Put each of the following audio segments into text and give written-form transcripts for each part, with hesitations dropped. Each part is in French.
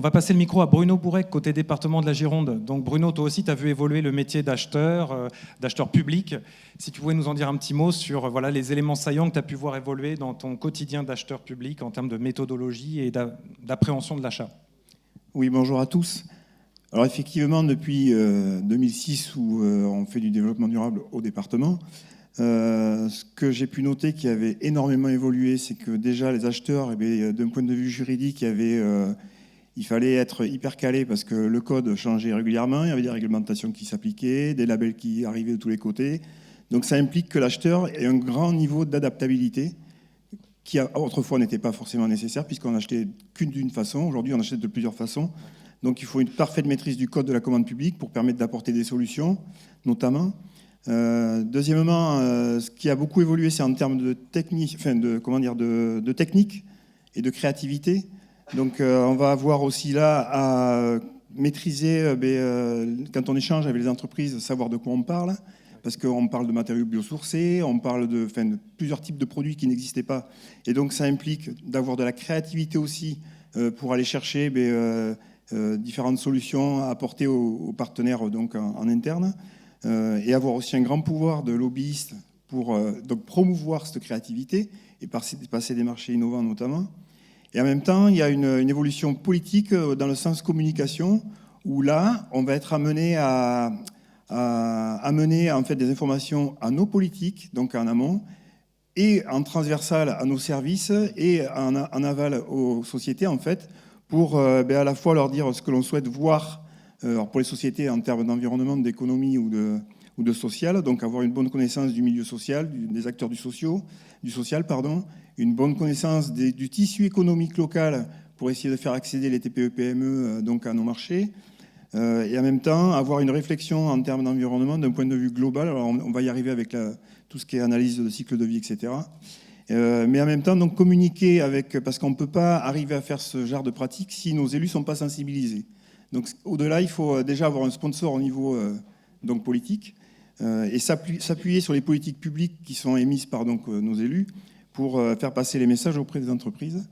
va passer le micro à Bruno Bourrec, côté département de la Gironde. Donc Bruno, toi aussi, tu as vu évoluer le métier d'acheteur public. Si tu pouvais nous en dire un petit mot sur voilà, les éléments saillants que tu as pu voir évoluer dans ton quotidien d'acheteur public en termes de méthodologie et d'appréhension de l'achat. Oui, bonjour à tous. Alors effectivement, depuis 2006, où on fait du développement durable au département, ce que j'ai pu noter qui avait énormément évolué, c'est que déjà les acheteurs, d'un point de vue juridique, il fallait être hyper calé parce que le code changeait régulièrement, il y avait des réglementations qui s'appliquaient, des labels qui arrivaient de tous les côtés. Donc ça implique que l'acheteur ait un grand niveau d'adaptabilité qui autrefois n'était pas forcément nécessaire puisqu'on n'achetait qu'une d'une façon. Aujourd'hui, on achète de plusieurs façons. Donc il faut une parfaite maîtrise du code de la commande publique pour permettre d'apporter des solutions, notamment. Deuxièmement, ce qui a beaucoup évolué, c'est en termes de technique, de technique et de créativité. Donc on va avoir aussi là à maîtriser, quand on échange avec les entreprises, savoir de quoi on parle, parce qu'on parle de matériaux biosourcés, on parle de plusieurs types de produits qui n'existaient pas. Et donc ça implique d'avoir de la créativité aussi pour aller chercher différentes solutions à apporter aux partenaires donc, en interne, et avoir aussi un grand pouvoir de lobbyiste pour donc promouvoir cette créativité et passer des marchés innovants notamment. Et en même temps, il y a une évolution politique dans le sens communication, où là, on va être amené à amener en fait des informations à nos politiques, donc en amont, et en transversal à nos services et en aval aux sociétés en fait, pour à la fois leur dire ce que l'on souhaite voir pour les sociétés en termes d'environnement, d'économie ou de social, donc avoir une bonne connaissance du milieu social, des acteurs du social, une bonne connaissance du tissu économique local pour essayer de faire accéder les TPE-PME donc à nos marchés, et en même temps avoir une réflexion en termes d'environnement d'un point de vue global. Alors on va y arriver avec tout ce qui est analyse de cycle de vie, etc. Mais en même temps donc communiquer parce qu'on ne peut pas arriver à faire ce genre de pratique si nos élus ne sont pas sensibilisés. Donc au-delà, il faut déjà avoir un sponsor au niveau donc politique, et s'appuyer sur les politiques publiques qui sont émises par donc, nos élus pour faire passer les messages auprès des entreprises,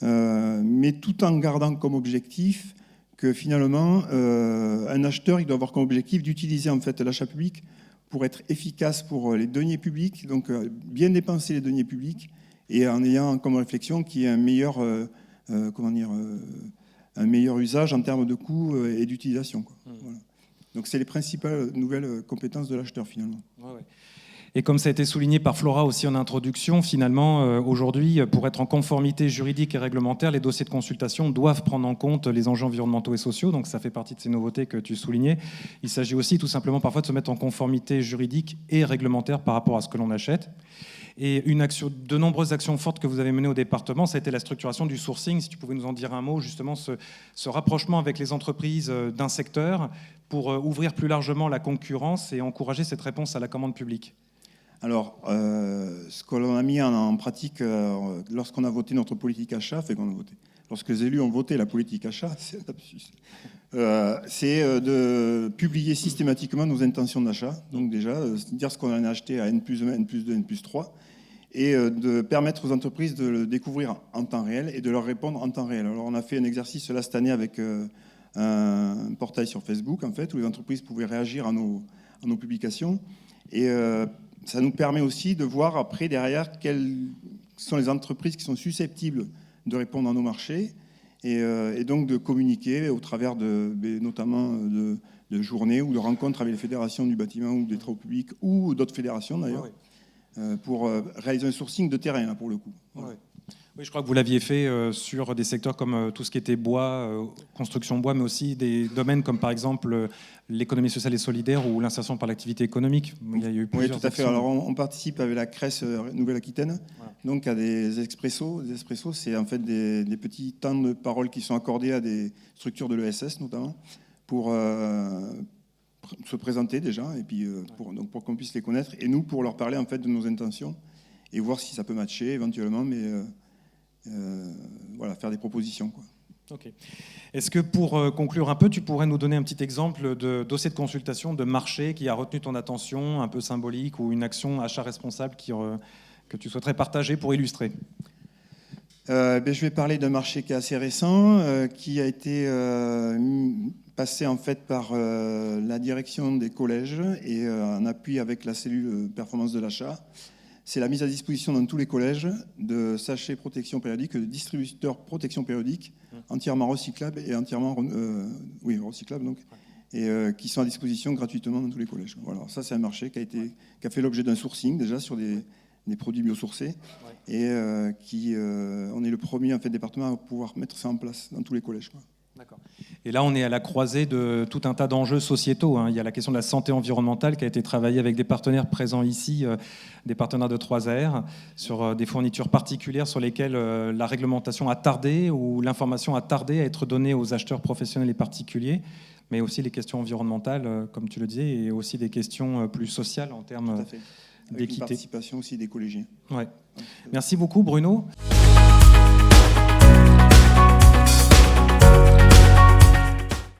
mais tout en gardant comme objectif que finalement, un acheteur il doit avoir comme objectif d'utiliser en fait l'achat public pour être efficace pour les deniers publics, donc bien dépenser les deniers publics et en ayant comme réflexion qu'il y ait un meilleur usage en termes de coûts et d'utilisation. Voilà. Donc c'est les principales nouvelles compétences de l'acheteur finalement. Ouais. Et comme ça a été souligné par Flora aussi en introduction, finalement, aujourd'hui, pour être en conformité juridique et réglementaire, les dossiers de consultation doivent prendre en compte les enjeux environnementaux et sociaux. Donc ça fait partie de ces nouveautés que tu soulignais. Il s'agit aussi tout simplement parfois de se mettre en conformité juridique et réglementaire par rapport à ce que l'on achète. Et de nombreuses actions fortes que vous avez menées au département, ça a été la structuration du sourcing. Si tu pouvais nous en dire un mot, justement, ce rapprochement avec les entreprises d'un secteur pour ouvrir plus largement la concurrence et encourager cette réponse à la commande publique. Alors, ce que l'on a mis en pratique lorsqu'on a voté notre politique achat, lorsque les élus ont voté la politique achat, c'est de publier systématiquement nos intentions d'achat. Donc déjà, dire ce qu'on a acheté à N+1, N+2, N+3, et de permettre aux entreprises de le découvrir en temps réel et de leur répondre en temps réel. Alors on a fait un exercice là cette année avec un portail sur Facebook, en fait, où les entreprises pouvaient réagir à nos publications. Et ça nous permet aussi de voir après, derrière, quelles sont les entreprises qui sont susceptibles de répondre à nos marchés et donc de communiquer au travers notamment de journées ou de rencontres avec les fédérations du bâtiment ou des travaux publics ou d'autres fédérations d'ailleurs, pour réaliser un sourcing de terrain, là, pour le coup. Voilà. Ouais. Oui, je crois que vous l'aviez fait sur des secteurs comme tout ce qui était bois, construction bois, mais aussi des domaines comme par exemple l'économie sociale et solidaire ou l'insertion par l'activité économique. Il y a eu plusieurs tout à fait. actions. Alors on participe avec la CRES Nouvelle-Aquitaine, donc à des expressos. Des expressos, c'est en fait des petits temps de parole qui sont accordés à des structures de l'ESS notamment pour se présenter déjà et puis pour qu'on puisse les connaître et nous pour leur parler en fait de nos intentions et voir si ça peut matcher éventuellement, mais faire des propositions, quoi. Ok. Est-ce que pour conclure un peu, tu pourrais nous donner un petit exemple de dossier de consultation, de marché qui a retenu ton attention, un peu symbolique, ou une action achat responsable que tu souhaiterais partager pour illustrer ? Je vais parler d'un marché qui est assez récent, qui a été passé en fait par la direction des collèges et en appui avec la cellule performance de l'achat. C'est la mise à disposition dans tous les collèges de sachets protection périodique, de distributeurs protection périodique, entièrement recyclables et entièrement recyclables donc, et qui sont à disposition gratuitement dans tous les collèges. Voilà, ça c'est un marché qui a fait l'objet d'un sourcing déjà sur des produits biosourcés et on est le premier en fait, département à pouvoir mettre ça en place dans tous les collèges. D'accord. Et là, on est à la croisée de tout un tas d'enjeux sociétaux. Il y a la question de la santé environnementale qui a été travaillée avec des partenaires présents ici, des partenaires de 3AR, sur des fournitures particulières sur lesquelles la réglementation a tardé ou l'information a tardé à être donnée aux acheteurs professionnels et particuliers, mais aussi les questions environnementales, comme tu le disais, et aussi des questions plus sociales en termes d'équité. Avec une participation aussi des collégiens. Ouais. Merci beaucoup, Bruno.